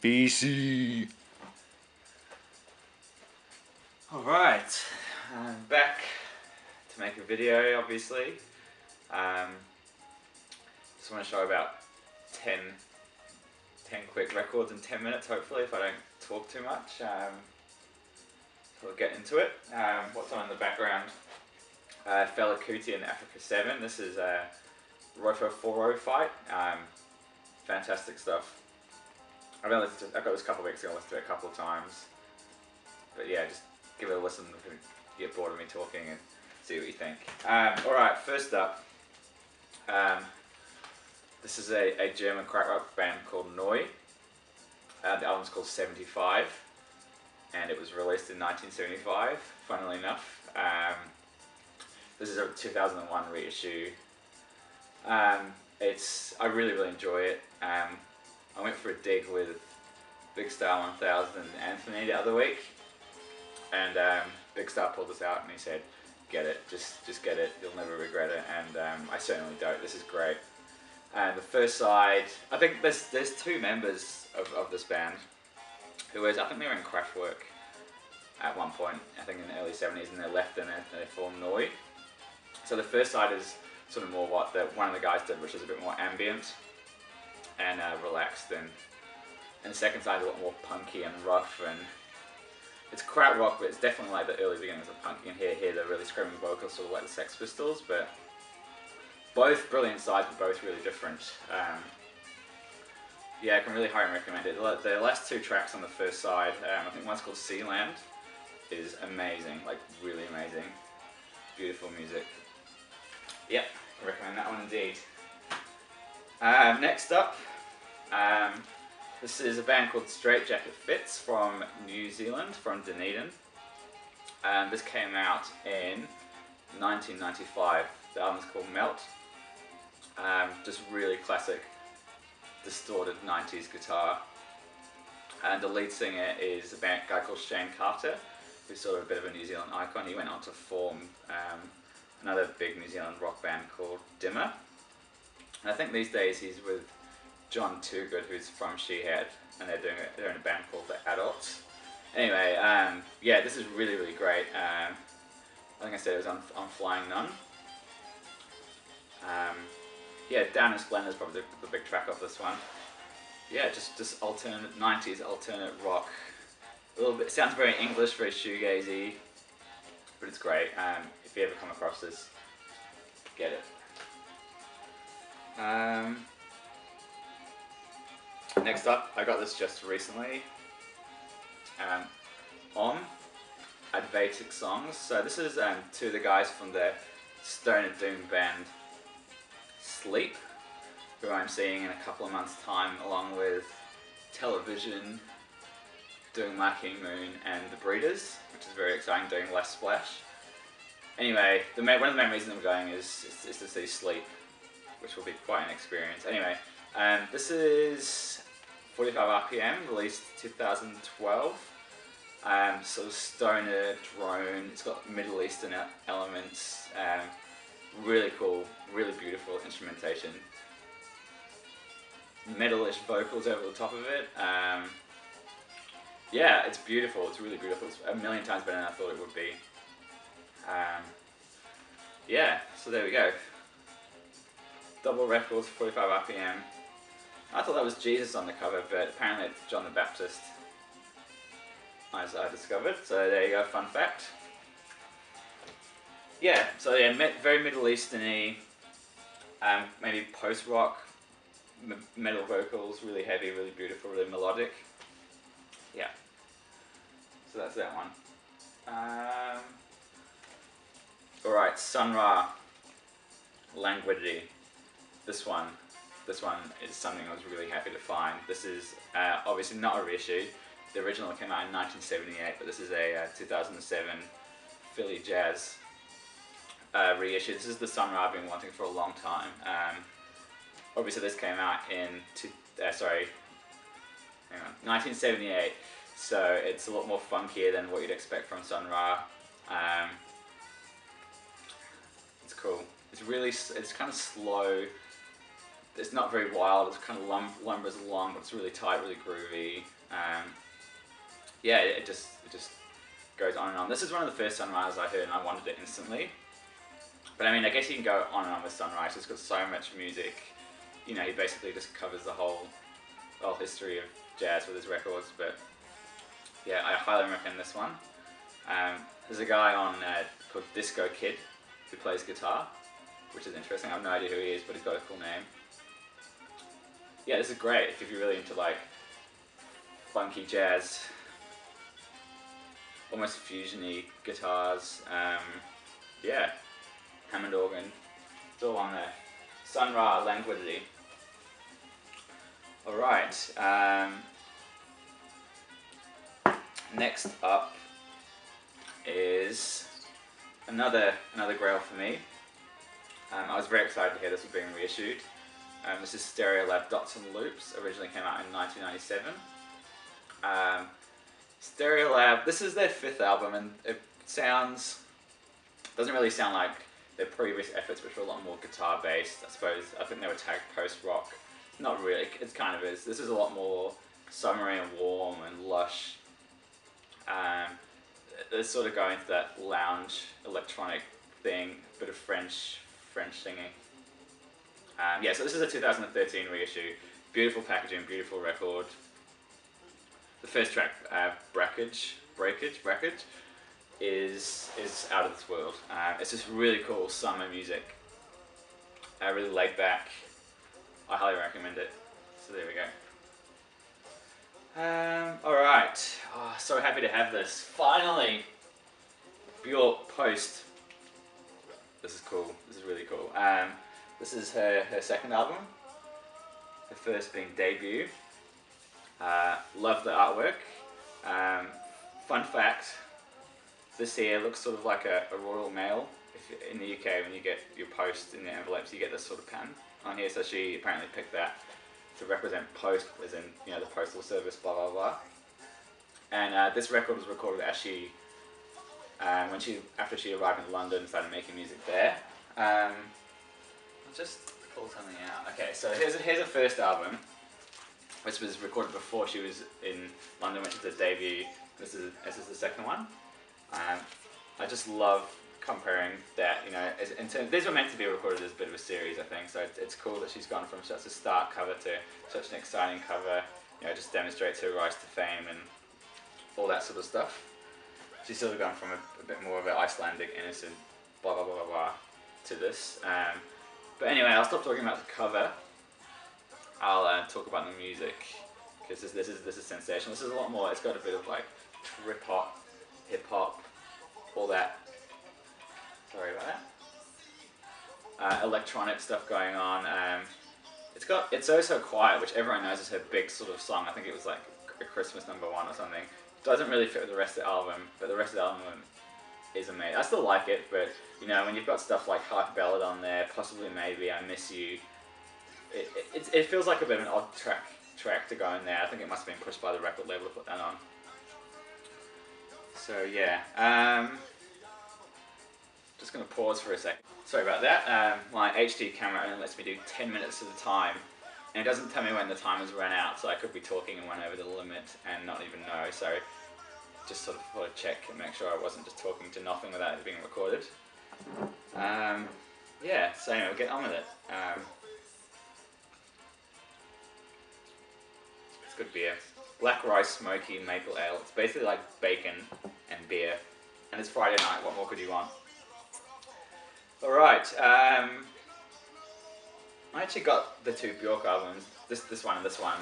BC. Alright, I'm back to make a video, obviously. Just want to show about 10 quick records in 10 minutes, hopefully, if I don't talk too much. So we'll get into it. What's on in the background? Fela Kuti in Africa 7. This is a Roto 4-0 fight. Fantastic stuff. I got this a couple of weeks ago, I listened to it a couple of times. But yeah, just give it a listen if you get bored of me talking and see what you think. Alright, first up, this is a German crack rock band called Neu. The album's called 75, and it was released in 1975, funnily enough. This is a 2001 reissue. I really enjoy it. I went for a dig with Big Star 1000 and Anthony the other week, and Big Star pulled this out and he said, "Get it, just get it. You'll never regret it." And I certainly don't. This is great. And the first side, I think there's two members of this band who I think they were in Kraftwerk at one point. I think in the early 70s, and they left and they formed Neu. So the first side is sort of more what one of the guys did, which is a bit more ambient and relaxed, and the second side is a lot more punky and rough, and it's krautrock rock, but it's definitely like the early beginnings of punk. You can hear the really screaming vocals, sort of like the Sex Pistols, but both brilliant sides, but both really different. Yeah, I can really highly recommend it. The last two tracks on the first side, I think one's called Sealand, is amazing, like really amazing, beautiful music. Yep, I recommend that one indeed. Next up, this is a band called Straitjacket from New Zealand, from Dunedin. This came out in 1995. The album's called Melt. Just really classic, distorted 90s guitar. And the lead singer is a guy called Shane Carter, who's sort of a bit of a New Zealand icon. He went on to form another big New Zealand rock band called Dimmer. And I think these days he's with John Toogood, who's from Shehead, and they're in a band called The Adults. Anyway, yeah, this is really great. I think I said it was on Flying Nun. Yeah, Down in Splendor is probably the big track off this one. Yeah, just alternate 90s alternate rock. A little bit, sounds very English, very shoegazy, but it's great. If you ever come across this, get it. Next up, I got this just recently. On Advatic Songs. So this is two of the guys from the stoner doom band Sleep, who I'm seeing in a couple of months' time, along with Television, doing Marking Moon, and The Breeders, which is very exciting, doing Less Splash. Anyway, one of the main reasons I'm going is to see Sleep, which will be quite an experience. Anyway, this is 45 RPM, released 2012. Sort of stoner, drone, it's got Middle Eastern elements, really cool, really beautiful instrumentation. Metalish vocals over the top of it. Yeah, it's beautiful, it's really beautiful. It's a million times better than I thought it would be. Yeah, so there we go. Double records, 45 RPM. I thought that was Jesus on the cover, but apparently it's John the Baptist, as I discovered. So there you go, fun fact. Yeah, so yeah, very Middle Eastern-y, maybe post-rock, metal vocals, really heavy, really beautiful, really melodic. Yeah, so that's that one. Alright, Sun Ra, Languidity. This one is something I was really happy to find. This is obviously not a reissue. The original came out in 1978, but this is a 2007 Philly Jazz reissue. This is the Sun Ra I've been wanting for a long time. Obviously this came out in 1978, so it's a lot more funkier than what you'd expect from Sun Ra. It's cool. It's kind of slow. it's not very wild. It's kind of lumbers along, but it's really tight, really groovy. Yeah, it just goes on and on. This is one of the first Sunrises I heard, and I wanted it instantly. But I mean, I guess you can go on and on with Sunrise. It's got so much music. You know, he basically just covers the whole history of jazz with his records. But yeah, I highly recommend this one. There's a guy on called Disco Kid who plays guitar, which is interesting. I have no idea who he is, but he's got a cool name. Yeah, this is great if you're really into like funky jazz, almost fusion-y guitars. Yeah, Hammond organ, it's all on there. Sun Ra Languidity. Alright, next up is another grail for me. I was very excited to hear this was being reissued. This is Stereolab Dots and Loops, originally came out in 1997. Stereolab, this is their 5th album, and it doesn't really sound like their previous efforts, which were a lot more guitar based. I think they were tagged post-rock. Not really, it kind of is. This is a lot more summery and warm and lush. They're sort of going to that lounge electronic thing, a bit of French singing. Yeah, so this is a 2013 reissue. Beautiful packaging, beautiful record. The first track, Breakage, is out of this world. It's just really cool summer music. Really laid back. I highly recommend it. So there we go. Alright, so happy to have this. Finally! Youll Post. This is cool, this is really cool. This is her second album. Her first being Debut. Love the artwork. Fun fact, this here looks sort of like a Royal Mail. In the UK, when you get your post in the envelopes, you get this sort of pattern on here. So she apparently picked that to represent post, as in, you know, the postal service, blah blah blah. And this record was recorded as after she arrived in London and started making music there. I'll just pull something out. Okay, so here's her first album, which was recorded before she was in London, which is the Debut. This is the second one. I just love comparing that, you know, these were meant to be recorded as a bit of a series, I think, so it's cool that she's gone from such a stark cover to such an exciting cover. You know, it just demonstrates her rise to fame and all that sort of stuff. She's sort of gone from a bit more of an Icelandic, innocent, blah blah blah blah blah, to this. But anyway, I'll stop talking about the cover. I'll talk about the music, because this is sensational. This is a lot more. It's got a bit of like trip hop, hip hop, all that. Sorry about that. Electronic stuff going on. It's Oh So Quiet, which everyone knows is her big sort of song. I think it was like a Christmas #1 or something. Doesn't really fit with the rest of the album, but the rest of the album is amazing. I still like it, but you know, when you've got stuff like Hark Ballad on there, Possibly Maybe, I Miss You, it feels like a bit of an odd track to go in there. I think it must have been pushed by the record label to put that on. So yeah, just going to pause for a second. Sorry about that. My HD camera only lets me do 10 minutes at a time, and it doesn't tell me when the time has run out, so I could be talking and went over the limit and not even know. So just sort of thought to check and make sure I wasn't just talking to nothing without it being recorded. Yeah, so anyway, we'll get on with it. It's good beer. Black Rice Smoky Maple Ale. It's basically like bacon and beer, and it's Friday night. What more could you want? Alright, I actually got the 2 Bjork albums, this one and this one,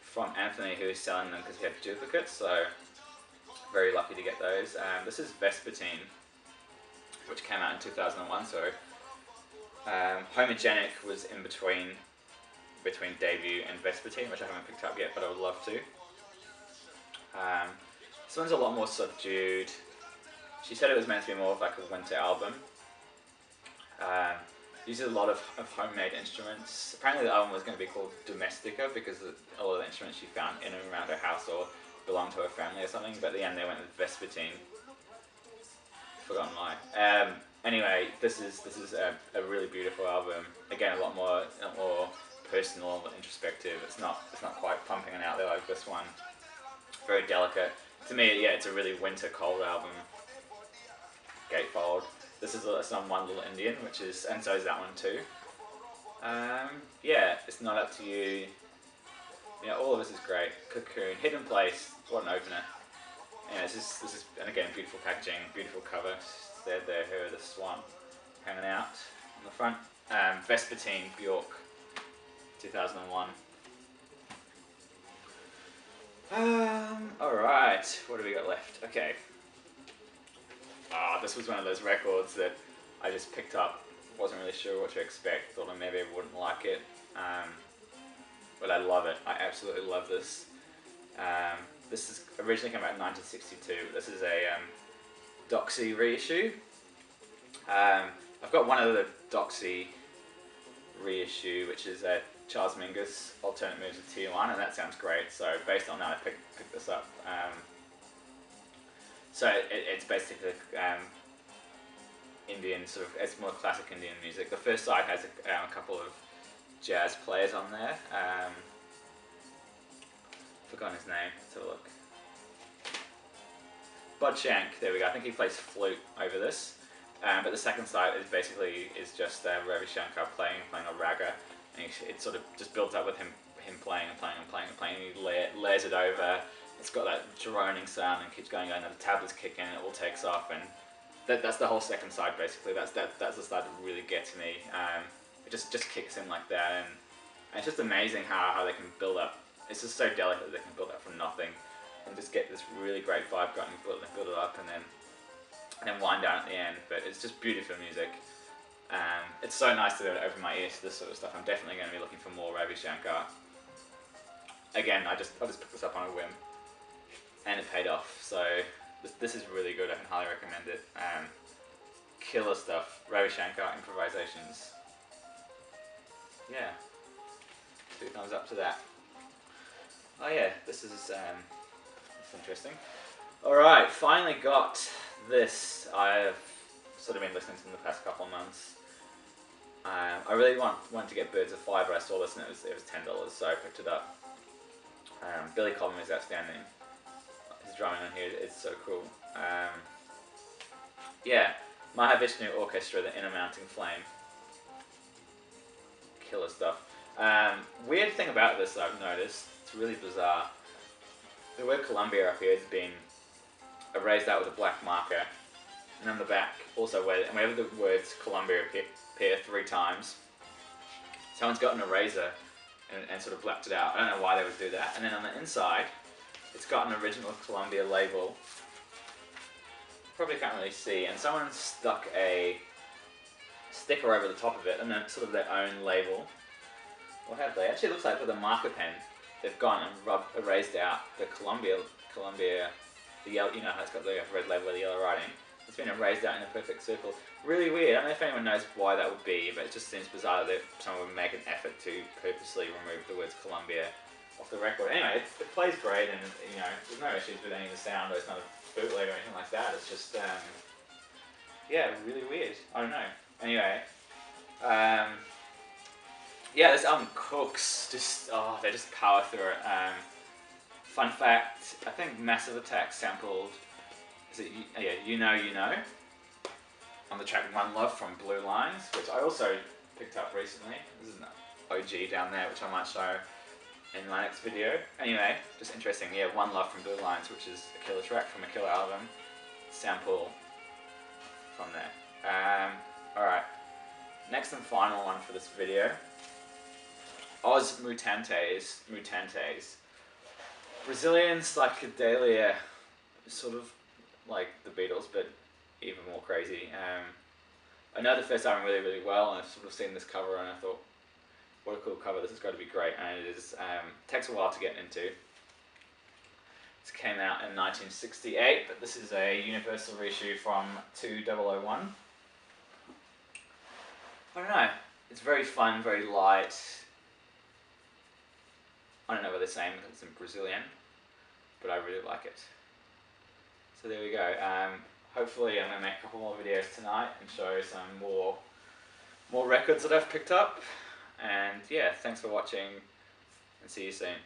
from Anthony, who's selling them because he had duplicates, so very lucky to get those. This is Vespertine, which came out in 2001, so Homogenic was in between Debut and Vespertine, which I haven't picked up yet, but I would love to. This one's a lot more subdued. She said it was meant to be more of like a winter album. Uses a lot of homemade instruments. Apparently the album was going to be called Domestica because a lot of the instruments she found in and around her house or belonged to her family or something, but at the end they went with Vespertine. Forgotten why. Anyway, this is a really beautiful album. Again, a lot more personal, introspective. It's not quite pumping it out there like this one. Very delicate. To me, yeah, it's a really winter cold album. Gatefold. This is some One Little Indian, and so is that one too. Yeah, It's Not Up to You. All of this is great. Cocoon, Hidden Place, what an opener. This is, and again, beautiful packaging, beautiful cover. There, her, the swan, hanging out on the front. Vespertine, Bjork, 2001. Alright, what do we got left? Okay. This was one of those records that I just picked up, wasn't really sure what to expect, thought I maybe wouldn't like it. But I love it. I absolutely love this. This is originally came out in 1962. This is a Doxy reissue. I've got one of the Doxy reissue, which is a Charles Mingus Alternate Moves of Tier 1, and that sounds great. So based on that, I picked this up. So it's basically Indian it's more classic Indian music. The first side has a couple of jazz players on there. Forgotten his name. Let's have a look. Bud Shank. There we go. I think he plays flute over this. But the second side is just Ravi Shankar playing a raga, and it sort of just builds up with him playing and playing and playing and playing. And he layers it over. It's got that droning sound and keeps going and the tablets kick in and it all takes off, and that's the whole second side basically. That's the side that really gets me. It just kicks in like that, and it's just amazing how they can build up. It's just so delicate that they can build up from nothing and just get this really great vibe going and build it up and then wind down at the end. But it's just beautiful music. It's so nice to open my ears to this sort of stuff. I'm definitely going to be looking for more Ravi Shankar. Again, I just picked this up on a whim, and it paid off. So this is really good. I can highly recommend it. Killer stuff. Ravi Shankar improvisations. Yeah, 2 thumbs up to that. Oh yeah, this is that's interesting. All right, finally got this. I've sort of been listening to them the past couple of months. I really wanted to get Birds of Fire, but I saw this and it was $10, so I picked it up. Billy Cobham is outstanding. His drumming on here is so cool. Yeah, Mahavishnu Orchestra, the Inner Mounting Flame. Killer stuff. Weird thing about this I've noticed, it's really bizarre. The word Columbia up here has been erased out with a black marker, and on the back also wherever the words Columbia appear 3 times, someone's got an eraser and sort of blacked it out. I don't know why they would do that. And then on the inside, it's got an original Columbia label. Probably can't really see, and someone stuck a sticker over the top of it, and then sort of their own label. What have they? Actually, it looks like with a marker pen, they've gone and erased out the Columbia, the yellow. You know how it's got the red label with the yellow writing. It's been erased out in a perfect circle. Really weird. I don't know if anyone knows why that would be, but it just seems bizarre that someone would make an effort to purposely remove the words Columbia off the record. Anyway, it plays great, and there's no issues with any of the sound, or it's not a bootleg or anything like that. It's just, yeah, really weird. I don't know. Anyway, yeah, this album cooks. They just power through it. Fun fact, I think Massive Attack sampled, You Know, on the track One Love from Blue Lines, which I also picked up recently. This is an OG down there, which I might show in my next video. Anyway, just interesting. Yeah, One Love from Blue Lines, which is a killer track from a killer album. Sample from there. Alright, next and final one for this video. Os Mutantes. Brazilian psychedelia, sort of like the Beatles, but even more crazy. I know the first album really, really well, and I've sort of seen this cover, and I thought, what a cool cover, this has got to be great, and it is, takes a while to get into. This came out in 1968, but this is a universal reissue from 2001. I don't know, it's very fun, very light. I don't know what they're saying because it's in Brazilian, but I really like it. So there we go. Hopefully I'm going to make a couple more videos tonight and show some more records that I've picked up. And yeah, thanks for watching, and see you soon.